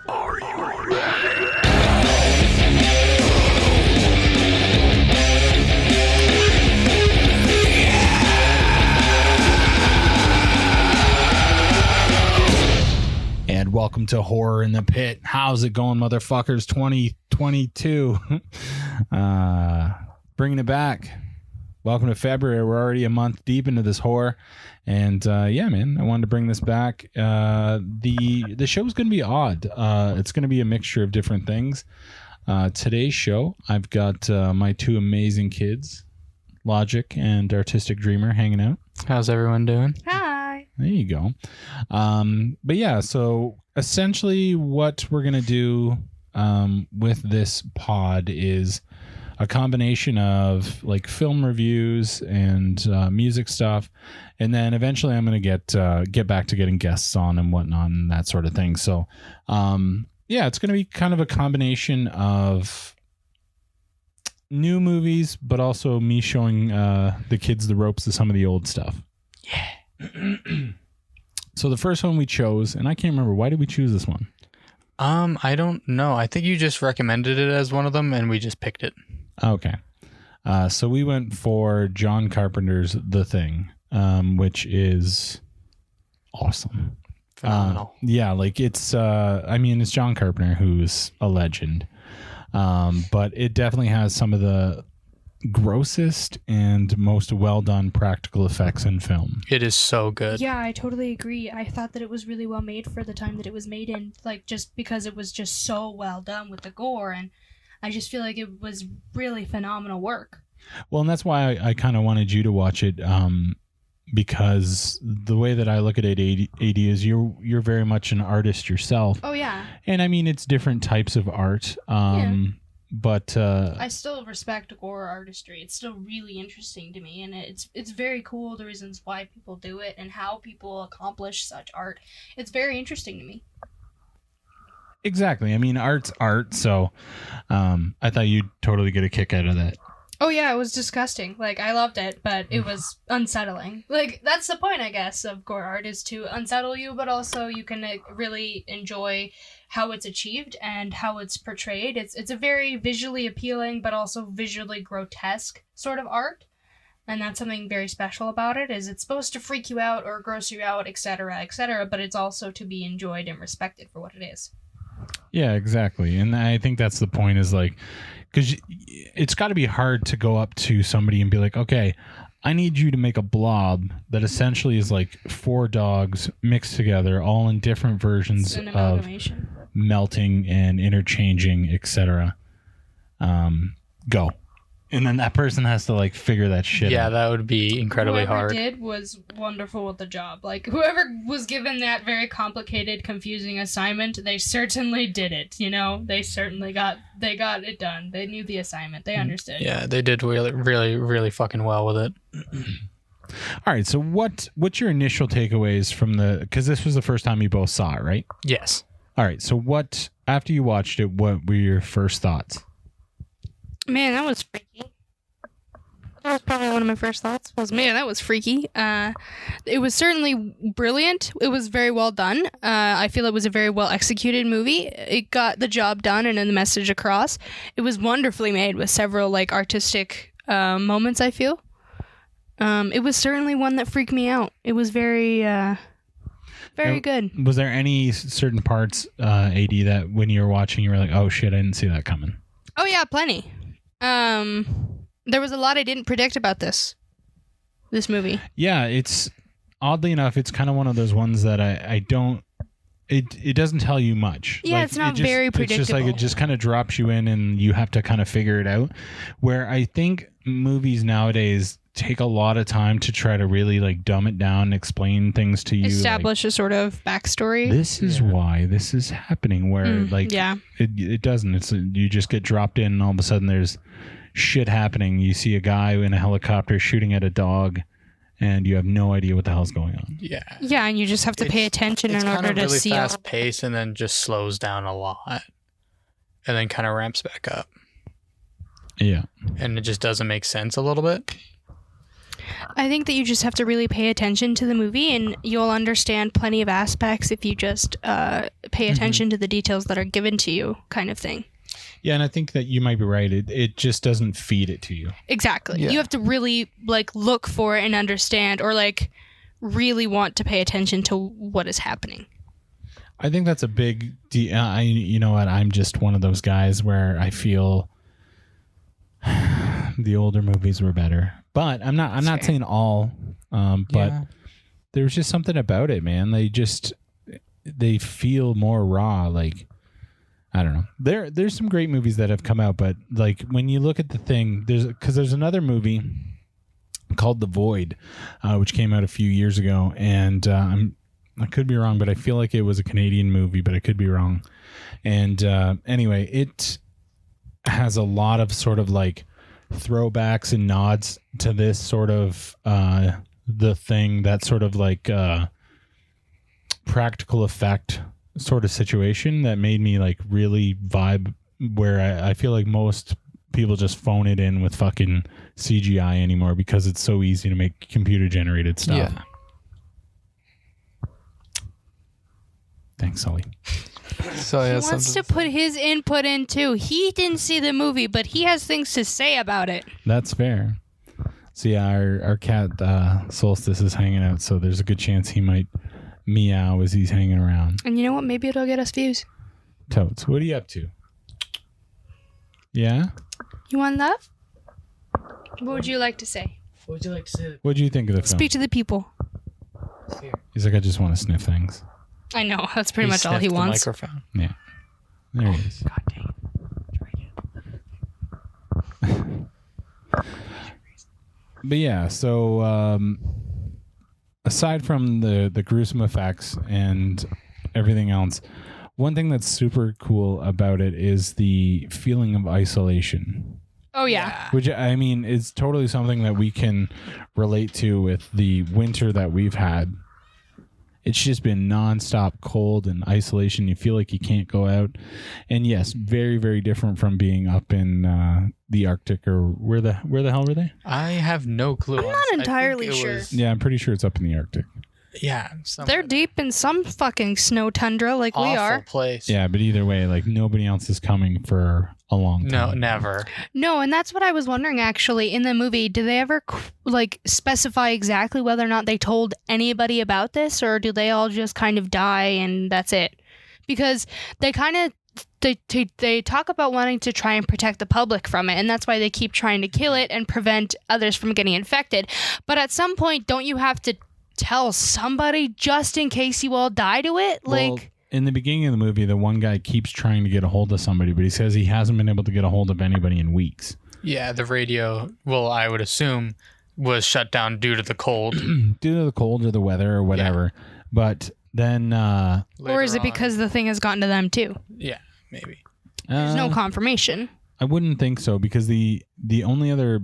Are you ready? And welcome to Horror in the Pit. How's it going, motherfuckers? 2022. Bringing it back. Welcome to February. We're already a month deep into this horror. And yeah, man, I wanted to bring this back. The show's going to be odd. It's going to be a mixture of different things. Today's show, I've got my two amazing kids, Logic and Artistic Dreamer, hanging out. How's everyone doing? Hi. There you go. But yeah, so essentially what we're going to do with this pod is a combination of like film reviews and music stuff. And then eventually I'm going to get back to getting guests on and whatnot and that sort of thing. So yeah, it's going to be kind of a combination of new movies, but also me showing the kids the ropes of some of the old stuff. Yeah. So the first one we chose, and I can't remember, why did we choose this one? I don't know. I think you just recommended it as one of them, and we just picked it. Okay. So we went for John Carpenter's The Thing, which is awesome. Phenomenal. Yeah, like it's, it's John Carpenter, who's a legend. But it definitely has some of the grossest and most well done practical effects in film. It is so good. Yeah, I totally agree. I thought that it was really well made for the time that it was made in, like, just because it was just so well done with the gore, and I just feel like it was really phenomenal work. Well, and that's why I kind of wanted you to watch it, because the way that I look at it, AD, is you're very much an artist yourself. Oh, yeah. And I mean, it's different types of art. But I still respect gore artistry. It's still really interesting to me, and it's very cool the reasons why people do it and how people accomplish such art. It's very interesting to me. Exactly. I mean, art's art, so I thought you'd totally get a kick out of that. Oh yeah, it was disgusting. Like, I loved it, but it was unsettling. Like, that's the point, I guess, of gore art, is to unsettle you, but also you can really enjoy how it's achieved and how it's portrayed. It's a very visually appealing, but also visually grotesque sort of art. And that's something very special about it, is it's supposed to freak you out or gross you out, etc., but it's also to be enjoyed and respected for what it is. Yeah, exactly. And I think that's the point, is like, because it's got to be hard to go up to somebody and be like, okay, I need you to make a blob that essentially is like four dogs mixed together, all in different versions of melting and interchanging, etc. Go. And then that person has to like figure that shit out. Yeah, that would be incredibly hard. Whoever did was wonderful with the job. Like, whoever was given that very complicated, confusing assignment, they certainly did it. You know, they got it done. They knew the assignment. They understood. Yeah, they did really, really, really fucking well with it. All right, so what's your initial takeaways from because this was the first time you both saw it, right? Yes. All right, so after you watched it, what were your first thoughts? Man, that was freaky. That was probably one of my first thoughts. Man, that was freaky. It was certainly brilliant. It was very well done. I feel it was a very well executed movie. It got the job done and then the message across. It was wonderfully made with several like artistic moments, I feel. It was certainly one that freaked me out. It was very good. Was there any certain parts, AD, that when you were watching, you were like, oh shit, I didn't see that coming? Oh yeah, plenty. There was a lot I didn't predict about this movie. Yeah, it's oddly enough, it's kind of one of those ones that I don't. It doesn't tell you much. Yeah, like, it's not very predictable. It's just like it just kind of drops you in, and you have to kind of figure it out. Where I think movies nowadays take a lot of time to try to really like dumb it down and explain things to you. Establish a sort of backstory. This is why this is happening. Where it doesn't. It's you just get dropped in, and all of a sudden there's shit happening. You see a guy in a helicopter shooting at a dog, and you have no idea what the hell's going on. Yeah. Yeah, and you just have to pay attention in order to see. It's kind of really fast paced, and then just slows down a lot, and then kind of ramps back up. Yeah. And it just doesn't make sense a little bit. I think that you just have to really pay attention to the movie, and you'll understand plenty of aspects if you just pay attention to the details that are given to you, kind of thing. Yeah, and I think that you might be right. It just doesn't feed it to you. Exactly. Yeah. You have to really look for it and understand, or really want to pay attention to what is happening. I think that's a big deal. You know what? I'm just one of those guys where I feel the older movies were better, but I'm not saying all. But there's just something about it, man. They feel more raw. Like, I don't know. There's some great movies that have come out, but like when you look at the thing, there's another movie called The Void, which came out a few years ago, and I could be wrong, but I feel like it was a Canadian movie, but I could be wrong. And anyway, it has a lot of sort of like throwbacks and nods to this sort of the thing, that sort of like practical effect sort of situation that made me like really vibe, where I feel like most people just phone it in with fucking CGI anymore because it's so easy to make computer generated stuff. Yeah. Thanks, Sully. So He wants to put his input in too. He didn't see the movie, but he has things to say about it. That's fair. So yeah, our cat Solstice is hanging out, so there's a good chance he might meow as he's hanging around. And you know what? Maybe it'll get us views. Totes, what are you up to? Yeah? You want love? What would you like to say? What would you like to say? What do you think of the film? Speak to the people. He's like, I just want to sniff things. I know. That's pretty much all he sniffed the wants. Microphone. Yeah. There he is. God dang it. But yeah, so aside from the gruesome effects and everything else, one thing that's super cool about it is the feeling of isolation. Oh, yeah. Which, I mean, is totally something that we can relate to with the winter that we've had. It's just been nonstop cold and isolation. You feel like you can't go out. And yes, very, very different from being up in the Arctic, or where the hell were they? I have no clue. I'm not entirely sure. Yeah, I'm pretty sure it's up in the Arctic. Yeah. They're deep in some fucking snow tundra like we are. Place. Yeah, but either way, like nobody else is coming for a long time. No, never. No, and that's what I was wondering actually. In the movie, do they ever specify exactly whether or not they told anybody about this, or do they all just kind of die and that's it? Because they kind of they talk about wanting to try and protect the public from it, and that's why they keep trying to kill it and prevent others from getting infected. But at some point, don't you have to tell somebody just in case you all die to it? Well, in the beginning of the movie, the one guy keeps trying to get a hold of somebody, but he says he hasn't been able to get a hold of anybody in weeks. Yeah, the radio, well, I would assume, was shut down due to the cold. Due to the cold or the weather or whatever. Yeah. But then... or is it because the thing has gotten to them too? Yeah, maybe. There's no confirmation. I wouldn't think so, because the only other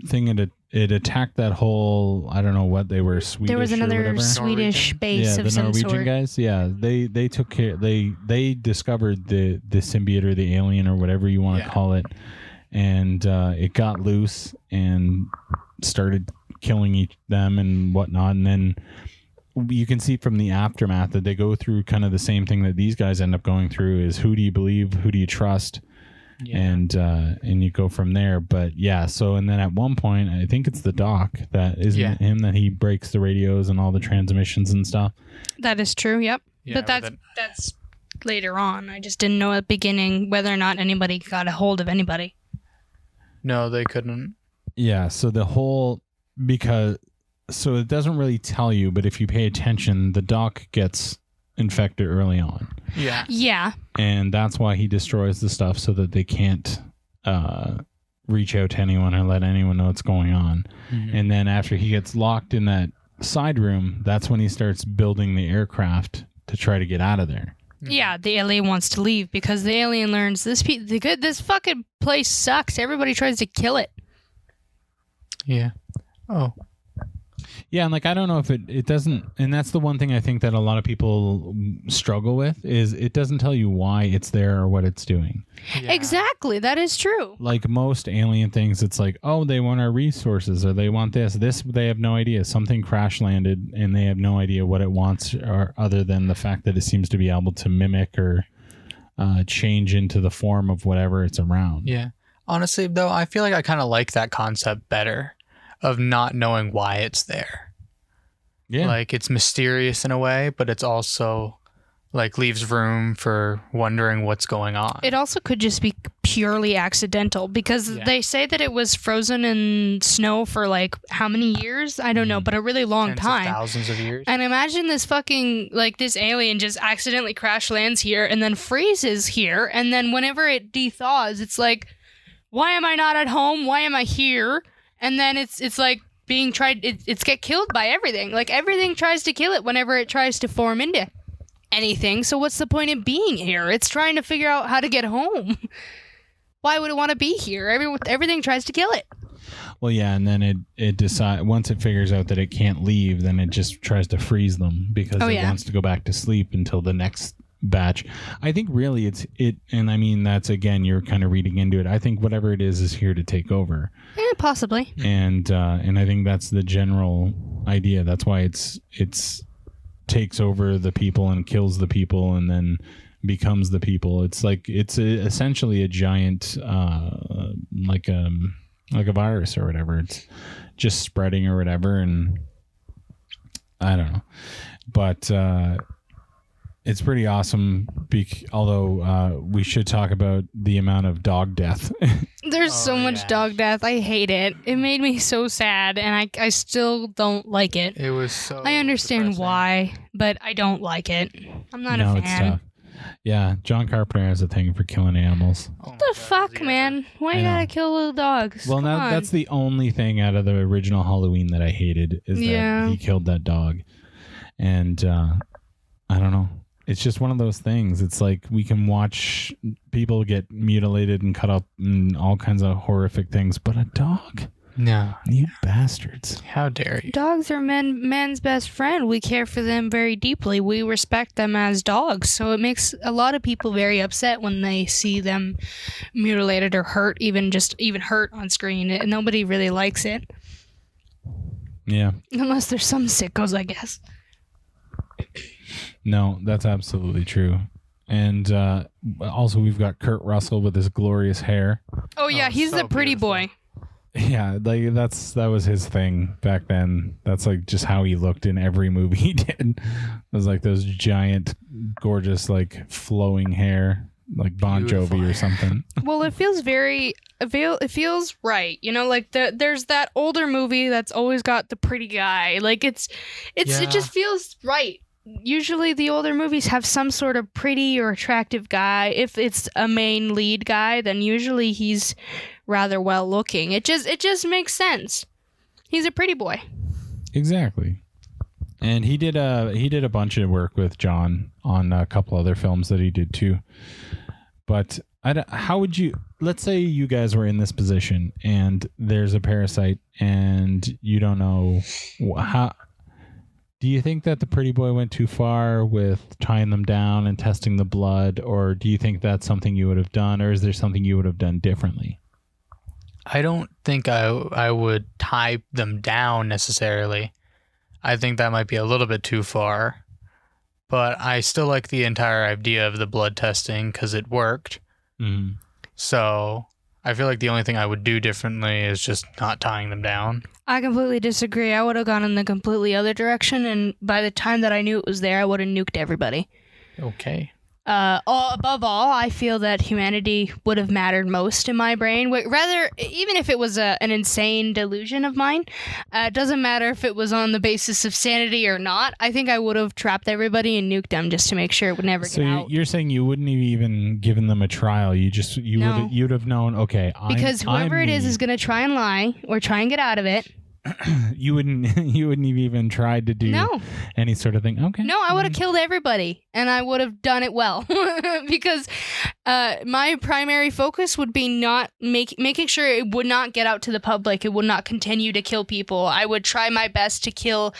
thing it attacked that whole, I don't know what they were, Swedish. There was another Swedish base of some sort. Yeah, the Norwegian guys. Yeah, they took care. They discovered the symbiote or the alien or whatever you want to call it, and it got loose and started killing them and whatnot. And then you can see from the aftermath that they go through kind of the same thing that these guys end up going through: is who do you believe, who do you trust? Yeah. And you go from there. But yeah, so and then at one point, I think it's the doc that isn't him that he breaks the radios and all the transmissions and stuff. That is true. Yep. Yeah, but that's later on. I just didn't know at the beginning whether or not anybody got a hold of anybody. No, they couldn't. Yeah. So so it doesn't really tell you, but if you pay attention, the doc gets infected early on. Yeah. Yeah. And that's why he destroys the stuff, so that they can't reach out to anyone or let anyone know what's going on. Mm-hmm. And then after he gets locked in that side room, that's when he starts building the aircraft to try to get out of there. Yeah, the alien wants to leave because the alien learns this fucking place sucks. Everybody tries to kill it. Yeah. Oh. Yeah, and like I don't know if it doesn't, and that's the one thing I think that a lot of people struggle with is it doesn't tell you why it's there or what it's doing. Yeah. Exactly, that is true. Like most alien things, it's like, oh, they want our resources or they want this. This they have no idea. Something crash landed and they have no idea what it wants, or other than the fact that it seems to be able to mimic or change into the form of whatever it's around. Yeah. Honestly, though, I feel like I kind of like that concept better of not knowing why it's there. Yeah. Like, it's mysterious in a way, but it's also, like, leaves room for wondering what's going on. It also could just be purely accidental because they say that it was frozen in snow for like how many years? I don't know, but a really long Tens of time. thousands of years. And imagine this fucking, like, this alien just accidentally crash lands here and then freezes here. And then whenever it dethaws, it's like, why am I not at home? Why am I here? And then it's like being tried, it's get killed by everything. Like, everything tries to kill it whenever it tries to form into anything. So what's the point of being here? It's trying to figure out how to get home. Why would it want to be here? Everything tries to kill it. Well, yeah, and then it decide once it figures out that it can't leave, then it just tries to freeze them because it wants to go back to sleep until the next batch. I think really and I mean that's again you're kind of reading into it. I think whatever it is here to take over. Possibly. And I think that's the general idea. That's why it's takes over the people and kills the people and then becomes the people. It's like essentially a giant like a virus or whatever. It's just spreading or whatever, and I don't know. But it's pretty awesome. Although we should talk about the amount of dog death. There's so much dog death. I hate it. It made me so sad, and I still don't like it. It was so I understand depressing. why, but I don't like it. I'm not a fan. It's tough. Yeah, John Carpenter has a thing for killing animals. Oh my What the God, fuck, does he man? Why I you know. gotta kill little dogs? Well, Come now on. that's the only thing out of the original Halloween that I hated is that he killed that dog. And I don't know. It's just one of those things. It's like we can watch people get mutilated and cut up and all kinds of horrific things, but a dog? No. You bastards. How dare you? Dogs are man's best friend. We care for them very deeply. We respect them as dogs. So it makes a lot of people very upset when they see them mutilated or hurt, even hurt on screen. Nobody really likes it. Yeah. Unless there's some sickos, I guess. No, that's absolutely true. And also we've got Kurt Russell with his glorious hair. Oh, yeah, he's so the pretty beautiful. boy. Yeah, like that was his thing back then. That's like just how he looked in every movie he did. It was like those giant, gorgeous, like flowing hair, like Bon Beautiful Jovi or hair. something. Well, it feels it feels right. You know, like there's that older movie that's always got the pretty guy. Like it just feels right. Usually the older movies have some sort of pretty or attractive guy. If it's a main lead guy, then usually he's rather well looking. It just makes sense. He's a pretty boy. Exactly. And he did a bunch of work with John on a couple other films that he did too. But how would you, let's say you guys were in this position and there's a parasite and you don't know how, do you think that the pretty boy went too far with tying them down and testing the blood, or do you think that's something you would have done, or is there something you would have done differently? I don't think I would tie them down necessarily. I think that might be a little bit too far. But I still like the entire idea of the blood testing because it worked. Mm-hmm. So I feel like the only thing I would do differently is just not tying them down. I completely disagree. I would have gone in the completely other direction, and by the time that I knew it was there, I would have nuked everybody. Okay. Above all, I feel that humanity would have mattered most in my brain. Rather, even if it was an insane delusion of mine, it doesn't matter if it was on the basis of sanity or not. I think I would have trapped everybody and nuked them just to make sure it would never So get out. you're saying you wouldn't have even given them a trial. You'd have known. Okay, Because whoever I'm it is me. going to try and lie or try and get out of it. You wouldn't have even tried to do any sort of thing. Okay. No, I would have killed everybody, and I would have done it well. Because My primary focus would be not making sure it would not get out to the public. It would not continue to kill people. I would try my best to kill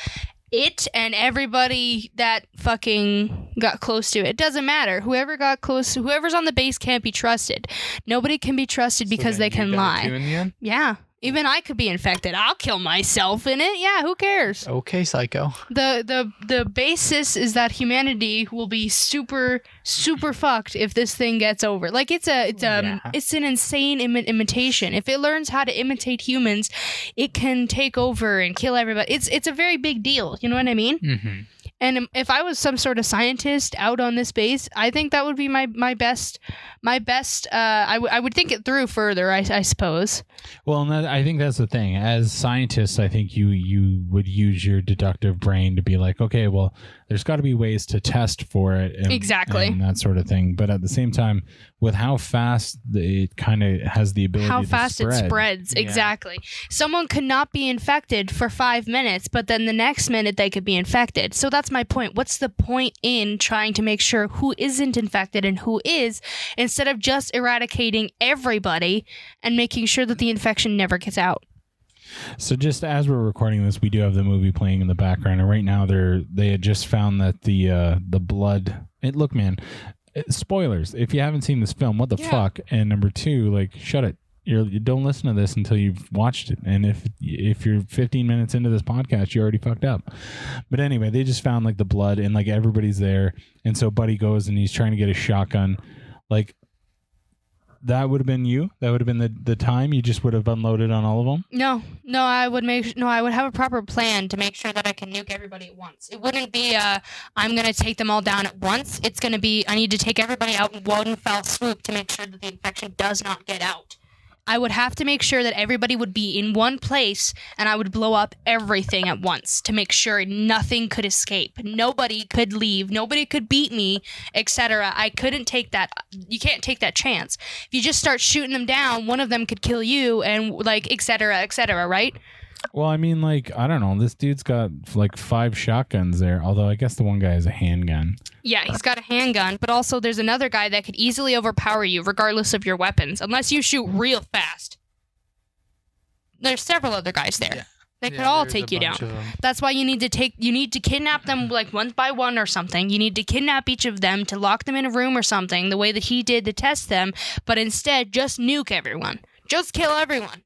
it and everybody that fucking got close to it. It doesn't matter. Whoever got close, whoever's on the base can't be trusted. Nobody can be trusted because they can lie. Too in the end? Yeah. Even I could be infected. I'll kill myself in it. Yeah, who cares? Okay, psycho. The basis is that humanity will be super fucked if this thing gets over. Like it's an insane imitation. If it learns how to imitate humans, it can take over and kill everybody. It's a very big deal. You know what I mean? Mm-hmm. And if I was some sort of scientist out on this base, I think that would be my best. I would think it through further, I suppose. Well, and I think that's the thing. As scientists, I think you would use your deductive brain to be like, okay, well, there's got to be ways to test for it. Exactly. And that sort of thing. But at the same time, with how fast it kind of has the ability to fast spread. It spreads. Yeah. Exactly. Someone could not be infected for 5 minutes, but then the next minute they could be infected. So that's my point. What's the point in trying to make sure who isn't infected and who is, instead of just eradicating everybody and making sure that the infection never gets out? So just as we're recording this, we do have the movie playing in the background, and right now they had just found that the blood. Look, man, spoilers. If you haven't seen this film, what the fuck? And number two, like, shut it. You don't listen to this until you've watched it. And if you're 15 minutes into this podcast, you already fucked up. But anyway, they just found like the blood, and like everybody's there, and so Buddy goes and he's trying to get a shotgun, like. That would have been you? That would have been the time you just would have unloaded on all of them? No, I would have a proper plan to make sure that I can nuke everybody at once. It wouldn't be I'm going to take them all down at once. It's going to be I need to take everybody out in one fell swoop to make sure that the infection does not get out. I would have to make sure that everybody would be in one place, and I would blow up everything at once to make sure nothing could escape. Nobody could leave. Nobody could beat me, etc. I couldn't take that. You can't take that chance. If you just start shooting them down, one of them could kill you, and like, etc., right? Well, I mean, like, I don't know. This dude's got like 5 shotguns there, although I guess the one guy has a handgun. Yeah, he's got a handgun, but also there's another guy that could easily overpower you regardless of your weapons, unless you shoot real fast. There's several other guys there. Yeah. They could all take you down. That's why you need to kidnap them like one by one or something. You need to kidnap each of them to lock them in a room or something, the way that he did to test them, but instead just nuke everyone. Just kill everyone.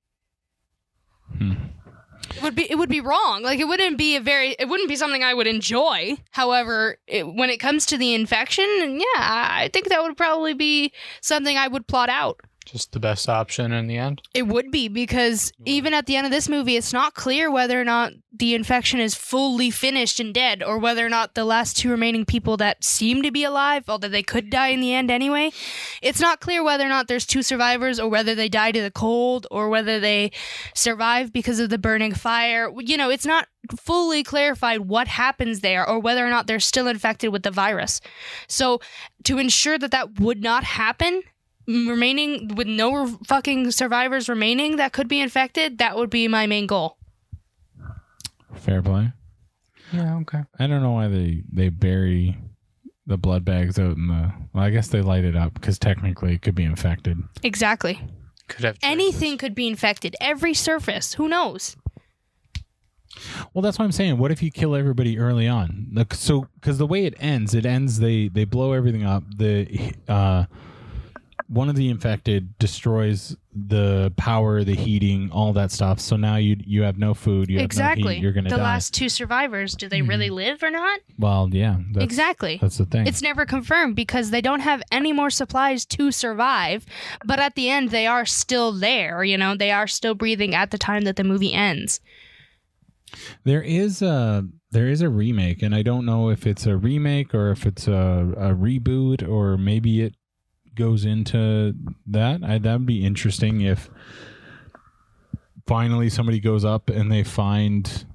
It would be wrong. Like, it wouldn't be something I would enjoy. However, when it comes to the infection, yeah, I think that would probably be something I would plot out. Just the best option in the end? It would be, because even at the end of this movie, it's not clear whether or not the infection is fully finished and dead, or whether or not the last 2 remaining people that seem to be alive, although they could die in the end anyway, it's not clear whether or not there's 2 survivors, or whether they died of the cold, or whether they survived because of the burning fire. You know, it's not fully clarified what happens there, or whether or not they're still infected with the virus. So to ensure that would not happen, remaining with no fucking survivors remaining that could be infected, that would be my main goal. Fair play. Yeah, okay. I don't know why they bury the blood bags out in the... Well, I guess they light it up because technically it could be infected. Exactly. Could have anything could be infected. Every surface. Who knows? Well, that's what I'm saying. What if you kill everybody early on? Like, so, because the way it ends, they blow everything up. One of the infected destroys the power, the heating, all that stuff. So now you have no food. You have no heat. You're going to die. The last 2 survivors, do they really live or not? Well, yeah. Exactly. That's the thing. It's never confirmed because they don't have any more supplies to survive. But at the end, they are still there. You know, they are still breathing at the time that the movie ends. There is a remake, and I don't know if it's a remake or if it's a reboot, or maybe it goes into that. That would be interesting if finally somebody goes up and they find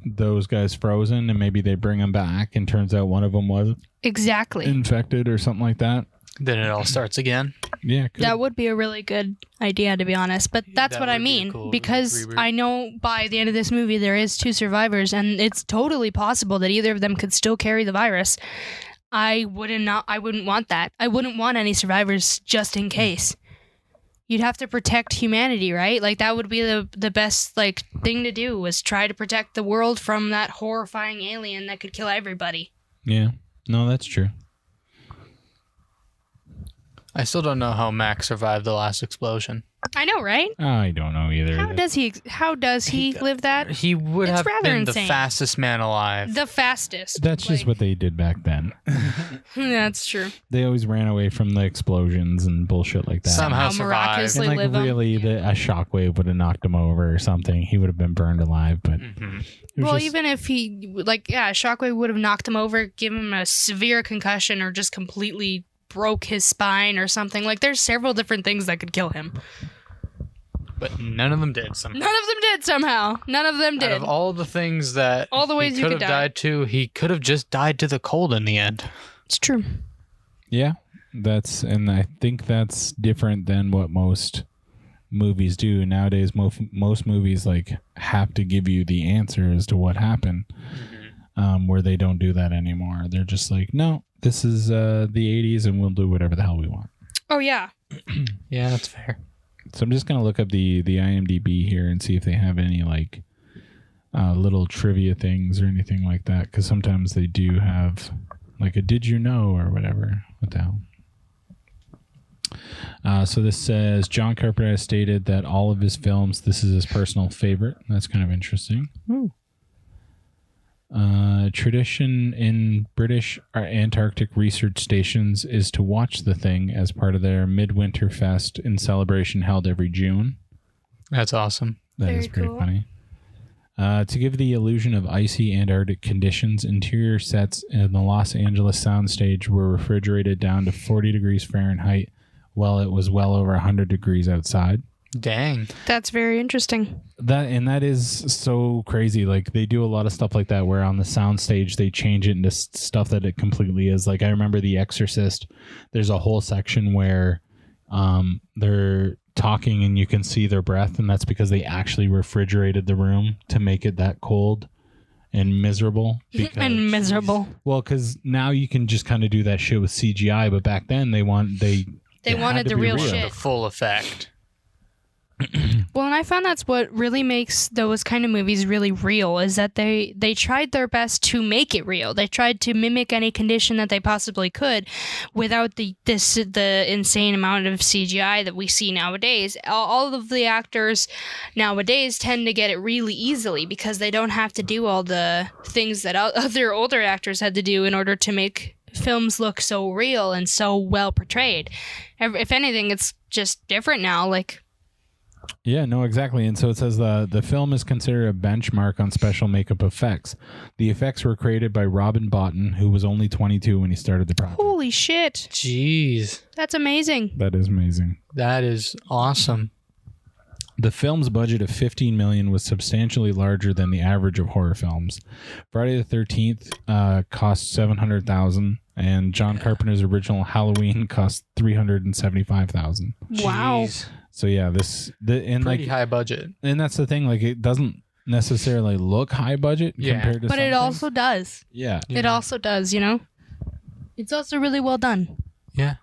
those guys frozen, and maybe they bring them back, and turns out one of them was infected or something like that. Then it all starts again. Yeah, that would be a really good idea, to be honest. But that's what I mean, cool because I know by the end of this movie there is 2 survivors, and it's totally possible that either of them could still carry the virus. I wouldn't want that. I wouldn't want any survivors just in case. You'd have to protect humanity, right? Like that would be the best like thing to do was try to protect the world from that horrifying alien that could kill everybody. Yeah. No, that's true. I still don't know how Max survived the last explosion. I know, right? I don't know either. How does he live that? He would It's have rather been insane. the fastest man alive. The fastest. That's just Like, what they did back then. That's true. They always ran away from the explosions and bullshit like that. Somehow How survived. miraculously and like live 'em. really, a shockwave would have knocked him over or something. He would have been burned alive. But Mhm. it was Well, just- even if he shockwave would have knocked him over, given him a severe concussion, or just completely broke his spine or something. Like there's several different things that could kill him. But none of them did. Somehow. None of them did somehow. None of them did. Out of all the things that All the ways he you could could have die. died to, he could have just died to the cold in the end. It's true. yeah, and I think that's different than what most movies do nowadays. Most movies like have to give you the answer as to what happened, where they don't do that anymore. They're just like, no, this is the 80s, and we'll do whatever the hell we want. Oh yeah. Yeah, that's fair. So I'm just gonna look up the IMDb here and see if they have any like little trivia things or anything like that, because sometimes they do have like a did you know or whatever. What the hell? So this says John Carpenter has stated that all of his films, this is his personal favorite. That's kind of interesting. Ooh. Tradition in British Antarctic research stations is to watch The Thing as part of their Midwinter Fest in celebration held every June. That's awesome. That is Very pretty cool. funny. To give the illusion of icy Antarctic conditions, interior sets in the Los Angeles soundstage were refrigerated down to 40 degrees Fahrenheit while it was well over 100 degrees outside. Dang. That's very interesting. That is so crazy. Like they do a lot of stuff like that where on the soundstage they change it into stuff that it completely is. Like I remember The Exorcist. There's a whole section where they're talking and you can see their breath, and that's because they actually refrigerated the room to make it that cold and miserable. And miserable. Well, because now you can just kind of do that shit with CGI, but back then they They it wanted had to the be real real. The shit. full effect. Well, and I found that's what really makes those kind of movies really real is that they tried their best to make it real. They tried to mimic any condition that they possibly could without the insane amount of CGI that we see nowadays. All of the actors nowadays tend to get it really easily because they don't have to do all the things that other older actors had to do in order to make films look so real and so well portrayed. If anything, it's just different now. Like, Yeah, no, exactly. And so it says the film is considered a benchmark on special makeup effects. The effects were created by Robin Botten, who was only 22 when he started the project. holy shit, Jeez. that's amazing. That is amazing. That is awesome. The film's budget of $15 million was substantially larger than the average of horror films. Friday the 13th cost $700,000, and John Carpenter's original Halloween cost $375,000. Wow. Jeez. So yeah, Pretty high budget. and that's the thing. Like, it doesn't necessarily look high budget Yeah. compared to But it some also things. does. Yeah. It also does, you know? It's also really well done. Yeah.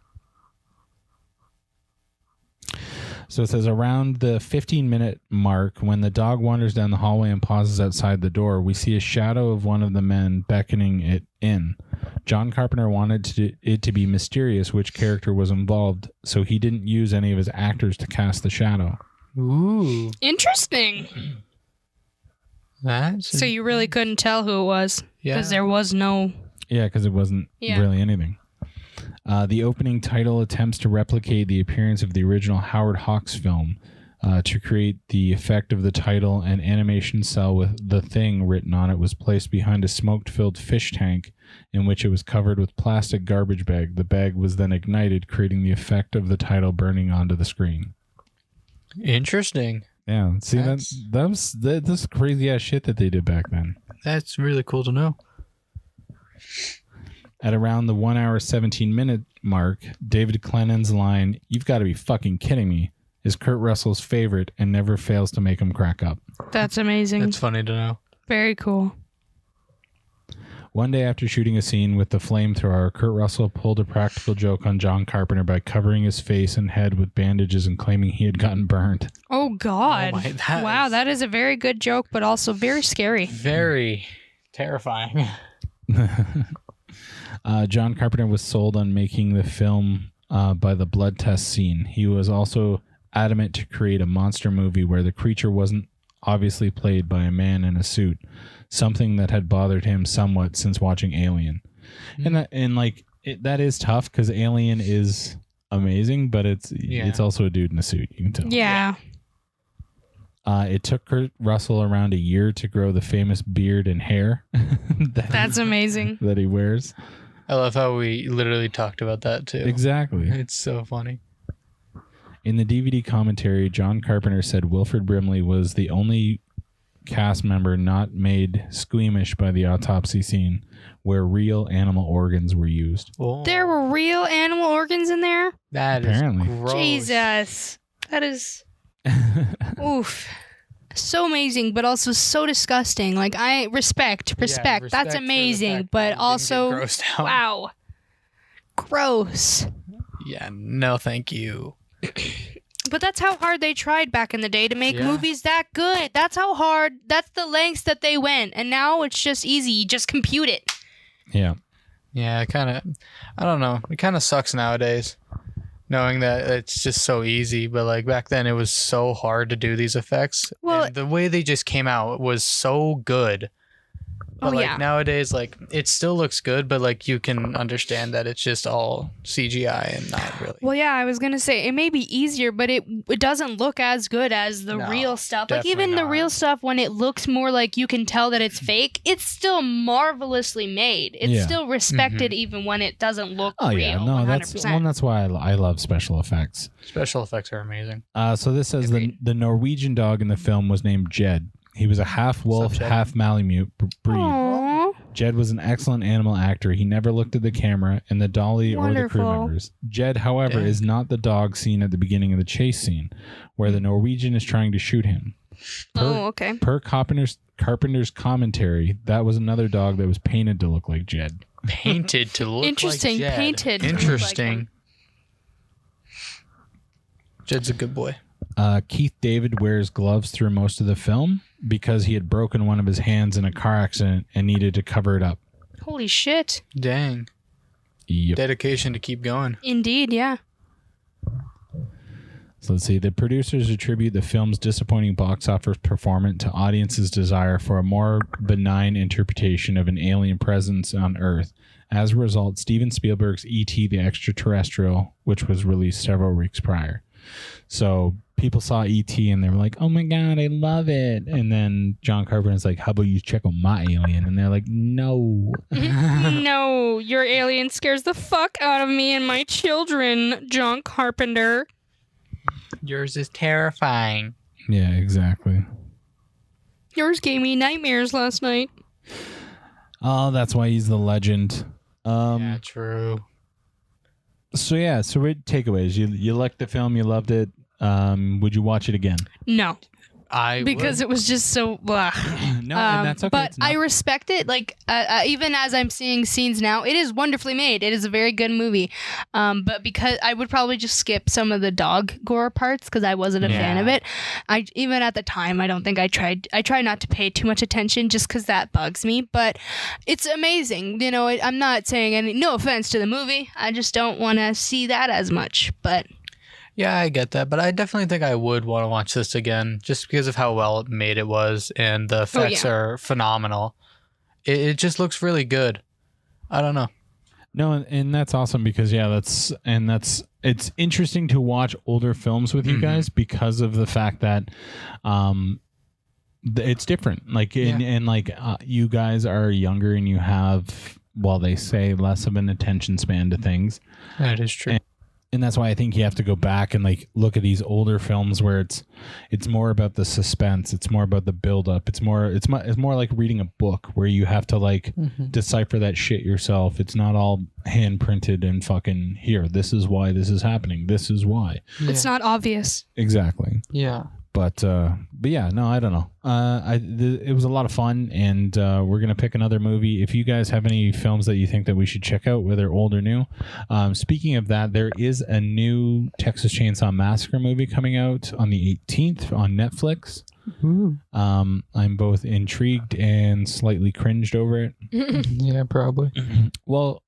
So it says around the 15-minute mark, when the dog wanders down the hallway and pauses outside the door, we see a shadow of one of the men beckoning it in. John Carpenter wanted it to be mysterious which character was involved, so he didn't use any of his actors to cast the shadow. Ooh. Interesting. That's So you really couldn't tell who it was yeah. because there was no. Yeah, because it wasn't Yeah. really anything. The opening title attempts to replicate the appearance of the original Howard Hawks film to create the effect of the title. An animation cell with The Thing written on it was placed behind a smoke-filled fish tank in which it was covered with plastic garbage bag. The bag was then ignited, creating the effect of the title burning onto the screen. Interesting. Yeah, see, that's crazy ass shit that they did back then. That's really cool to know. At around the 1 hour 17-minute mark, David Clennan's line, "You've got to be fucking kidding me," is Kurt Russell's favorite and never fails to make him crack up. That's amazing. That's funny to know. Very cool. One day after shooting a scene with the flamethrower, Kurt Russell pulled a practical joke on John Carpenter by covering his face and head with bandages and claiming he had gotten burned. Oh, God. Wow, that is a very good joke, but also very scary. Very terrifying. John Carpenter was sold on making the film by the blood test scene. He was also adamant to create a monster movie where the creature wasn't obviously played by a man in a suit, something that had bothered him somewhat since watching Alien. That is tough because Alien is amazing, but it's also a dude in a suit. You can tell. Yeah. It took Kurt Russell around a year to grow the famous beard and hair. That's amazing. That he wears. I love how we literally talked about that too. Exactly. It's so funny. In the DVD commentary, John Carpenter said Wilford Brimley was the only cast member not made squeamish by the autopsy scene where real animal organs were used. Oh, There were real animal organs in there? that Apparently. is gross. Jesus. That is... Oof. So amazing, but also so disgusting. Like, I respect. respect That's for the amazing, fact that but you didn't also... get grossed out. Wow. Gross. Yeah, no thank you. But that's how hard they tried back in the day to make Yeah. movies that good. That's how hard, that's the lengths that they went. And now it's just easy. You just compute it. Yeah. Yeah, I don't know. It kind of sucks nowadays knowing that it's just so easy. But like back then it was so hard to do these effects. Well- And the way they just came out was so good. But Oh, like yeah. nowadays, like it still looks good, but like you can understand that it's just all CGI and not really. Well, yeah, I was going to say it may be easier, but it doesn't look as good as the No, real stuff. Like even definitely the not. real stuff, when it looks more like you can tell that it's fake, it's still marvelously made. It's Yeah. still respected even when it doesn't look Oh real. yeah, no, 100%. that's why I love special effects. Special effects are amazing. So this says the Norwegian dog in the film was named Jed. He was a half wolf, What's up, Jed? half Malamute breed. Aw. Jed was an excellent animal actor. He never looked at the camera and the dolly or the crew Wonderful. members. Jed, however, Dang. is not the dog seen at the beginning of the chase scene, where the Norwegian is trying to shoot him. Oh, okay. Per Carpenter's commentary, that was another dog that was painted to look like Jed. Painted to look Interesting, like Jed. painted to look like Interesting. him. Jed's a good boy. Keith David wears gloves through most of the film because he had broken one of his hands in a car accident and needed to cover it up. Holy shit. Dang. Yep. Dedication to keep going. Indeed, yeah. So let's see. The producers attribute the film's disappointing box office performance to audiences' desire for a more benign interpretation of an alien presence on Earth. As a result, Steven Spielberg's E.T. the Extraterrestrial, which was released several weeks prior. So people saw E.T. and they were like, oh my God, I love it. And then John Carpenter's like, how about you check out my alien? And they're like, no. No, your alien scares the fuck out of me and my children, John Carpenter. Yours is terrifying. Yeah, exactly. Yours gave me nightmares last night. Oh, that's why he's the legend. Yeah, true. So takeaways. You liked the film, you loved it. Would you watch it again? No, I because it was just so blah. No, and that's okay. But It's not- I respect it. Like even as I'm seeing scenes now, it is wonderfully made. It is a very good movie. But because I would probably just skip some of the dog gore parts because I wasn't a fan of it. I even at the time I don't think I tried. I try not to pay too much attention just because that bugs me. But it's amazing. You know, I'm not saying any. No offense to the movie. I just don't want to see that as much. But. Yeah, I get that, but I definitely think I would want to watch this again just because of how well made it was, and the effects are phenomenal. It just looks really good. I don't know. No, and that's awesome because it's interesting to watch older films with you guys because of the fact that it's different. Like you guys are younger and you have, well, they say less of an attention span to things. That is true. And that's why I think you have to go back and like look at these older films where it's more about the suspense, it's more about the build up, it's more like reading a book where you have to like decipher that shit yourself. It's not all hand printed and fucking here. This is why this is happening. This is why. It's not obvious. Exactly. Yeah. But yeah, no, I don't know. It was a lot of fun, and we're gonna pick another movie. If you guys have any films that you think that we should check out, whether old or new. Speaking of that, there is a new Texas Chainsaw Massacre movie coming out on the 18th on Netflix. Ooh. I'm both intrigued and slightly cringed over it. Yeah, probably. Well,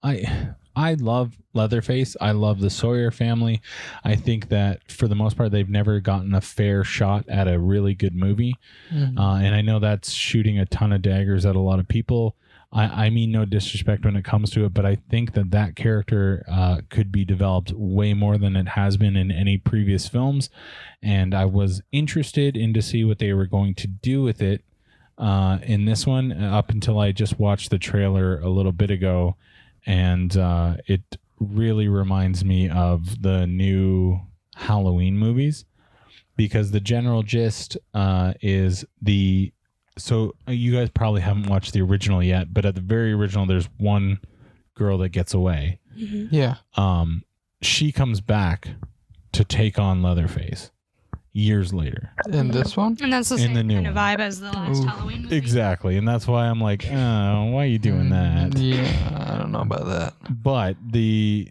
I love Leatherface. I love the Sawyer family. I think that for the most part, they've never gotten a fair shot at a really good movie. Mhm. And I know that's shooting a ton of daggers at a lot of people. I mean no disrespect when it comes to it, but I think that character could be developed way more than it has been in any previous films. And I was interested in to see what they were going to do with it in this one up until I just watched the trailer a little bit ago. And it really reminds me of the new Halloween movies, because the general gist is so you guys probably haven't watched the original yet, but at the very original, there's one girl that gets away. Yeah. She comes back to take on Leatherface years later. In this one? And that's the In same the new kind of one. vibe as the last Ooh. Halloween movie. Exactly. And that's why I'm like, oh, why are you doing that? Yeah, I don't know about that. But the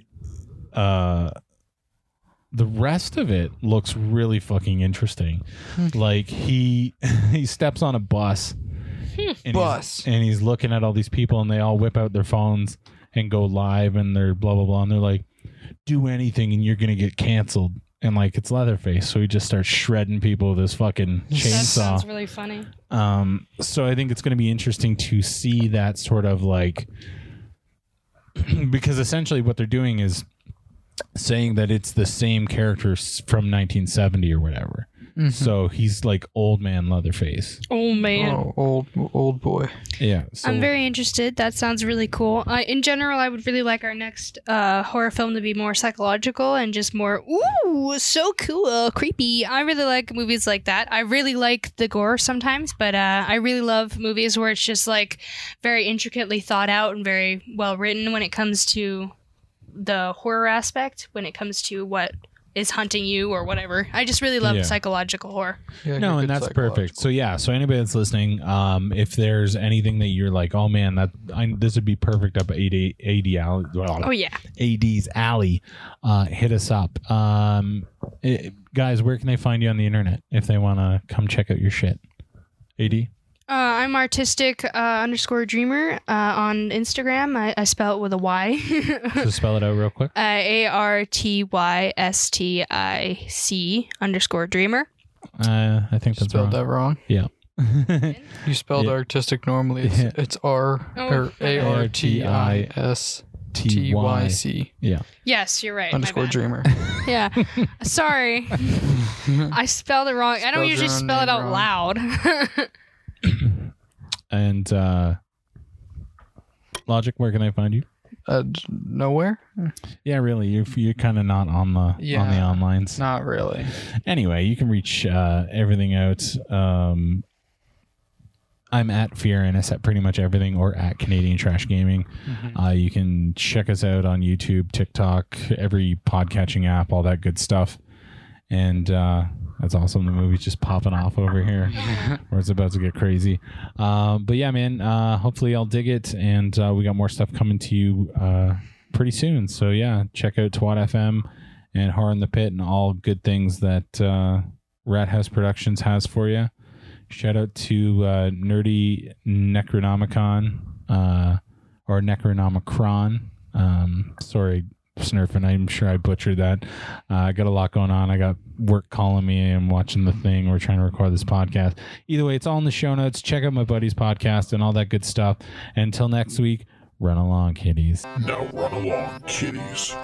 rest of it looks really fucking interesting. Like he steps on a bus and he's looking at all these people, and they all whip out their phones and go live, and they're blah blah blah, and they're like, do anything and you're gonna get canceled. And like, it's Leatherface, so he just starts shredding people with his fucking That chainsaw. sounds really funny. So I think it's going to be interesting to see that sort of like, because essentially what they're doing is saying that it's the same characters from 1970 or whatever. Mhm. So he's like old man Leatherface. Oh man. Oh, old boy. Yeah. So I'm very interested. That sounds really cool. In general, I would really like our next horror film to be more psychological and just more, ooh, so cool, creepy. I really like movies like that. I really like the gore sometimes, but I really love movies where it's just like very intricately thought out and very well written when it comes to the horror aspect, when it comes to what is hunting you or whatever. I just really love Yeah. psychological horror. Yeah, no, and that's perfect. So yeah, so anybody that's listening, if there's anything that you're like, oh man, this would be perfect up AD alley. Oh yeah. AD's alley, hit us up. Guys, where can they find you on the internet if they want to come check out your shit? AD? I'm artistic _dreamer on Instagram. I spell it with a Y. So spell it out real quick. ARTYSTIC _dreamer. I think that's spelled wrong. that wrong. Yeah. You spelled Yeah. artistic normally. It's R or ARTISTYC Yeah. Yes, you're right. my _ bad. dreamer. Yeah. Sorry. I spelled it wrong. I don't Spelled usually your own spell it name out wrong. loud. And Logic, where can they find you? Nowhere? Yeah, really. You're kind of not on the onlines. Not really. Anyway, you can reach everything out. I'm at FearandMdi at pretty much everything, or at Canadian Trash Gaming. You can check us out on YouTube, TikTok, every podcatching app, all that good stuff. And that's awesome. The movie's just popping off over here, where it's about to get crazy. But yeah, man, hopefully I'll dig it. And we got more stuff coming to you pretty soon. So yeah, check out Twat FM and Horror in the Pit and all good things that Rat House Productions has for you. Shout out to Nerdy Necronomicon or Necronomicron. Sorry, Snurfing, I'm sure I butchered that. I got a lot going on. I got work calling me. I'm watching the thing. We're trying to record this podcast. Either way, it's all in the show notes. Check out my buddy's podcast and all that good stuff. Until next week, run along, kiddies. Now run along, kiddies.